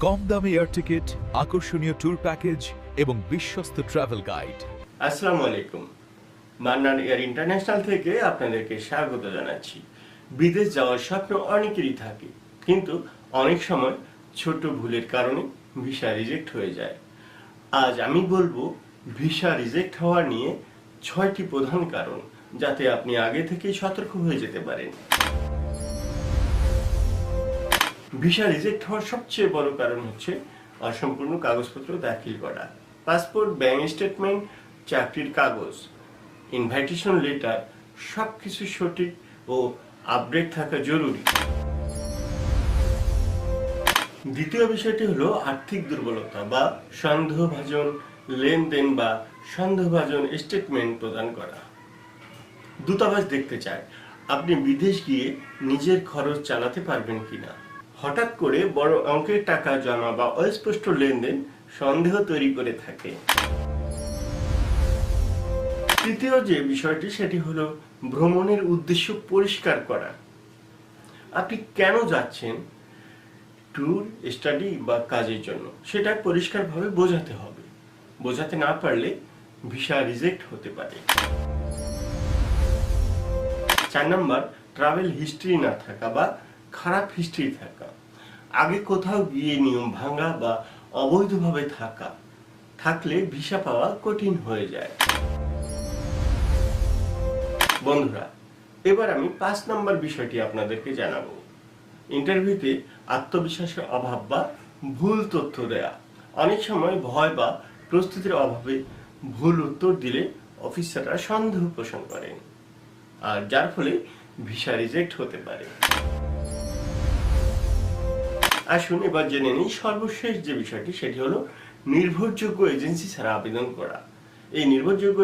কম দামে air ticket, আকর্ষণীয় tour package এবং বিশ্বস্ত ট্রাভেল গাইড। আসসালামু আলাইকুম। মান্নান এয়ার ইন্টারন্যাশনাল থেকে আপনাদেরকে স্বাগত জানাচ্ছি। বিদেশ যাওয়ার স্বপ্ন অনেকেরই থাকে, কিন্তু অনেক সময় ছোট ভুলের কারণে ভিসা রিজেক্ট হয়ে যায়। আজ আমি বলবো ভিসা রিজেক্ট হওয়া নিয়ে 6টি প্রধান কারণ, যাতে আপনি আগে থেকেই সতর্ক হয়ে যেতে পারেন। ভিসা রিজেক্ট হওয়ার সবচেয়ে বড় কারণ হচ্ছে অসম্পূর্ণ কাগজপত্র দাখিল করা। পাসপোর্ট, ব্যাংক স্টেটমেন্ট, চাকরির কাগজ, ইনভাইটেশন লেটার সবকিছু সঠিক ও আপডেট থাকা জরুরি। দ্বিতীয় বিষয়টি হলো আর্থিক দুর্বলতা বা সন্দেহভাজন লেনদেন বা সন্দেহভাজন স্টেটমেন্ট প্রদান করা। দূতাবাস দেখতে চায় আপনি বিদেশ গিয়ে নিজের খরচ চালাতে পারবেন কিনা। হঠাৎ করে বড় অঙ্কের টাকা জমা বা অস্পষ্ট লেনদেন সন্দেহ তৈরি করে থাকে। তৃতীয় যে বিষয়টি সেটি হলো ভ্রমণের উদ্দেশ্য পরিষ্কার করা। আপনি কেন যাচ্ছেন, ট্যুর, স্টাডি বা কাজের জন্য, সেটা পরিষ্কারভাবে বোঝাতে হবে। বোঝাতে না পারলে ভিসা রিজেক্ট হতে পারে। 4 নম্বর, ট্রাভেল হিস্ট্রি না থাকা বা খারাপ হিস্ট্রি থাকা। আগে কোথাও গিয়ে নিয়ম ভাঙা বা অবৈধভাবে থাকলে ভিসা পাওয়া কঠিন হয়ে যায়। বন্ধুরা, এবার আমি 5 নম্বর বিষয়টি আপনাদেরকে জানাবো। ইন্টারভিউতে আত্মবিশ্বাসের অভাব বা ভুল তথ্য দেয়া। অনেক সময় ভয় বা প্রস্তুতির অভাবে ভুল উত্তর দিলে অফিসাররা সন্দেহ পোষণ করেন, আর যার ফলে ভিসা রিজেক্ট হতে পারে। আসুন এবার জেনে নিই সর্বশেষ যে বিষয়টি, সেটি হলো নির্ভরযোগ্য এজেন্সি ছাড়া আবেদন করা। এই নির্ভরযোগ্য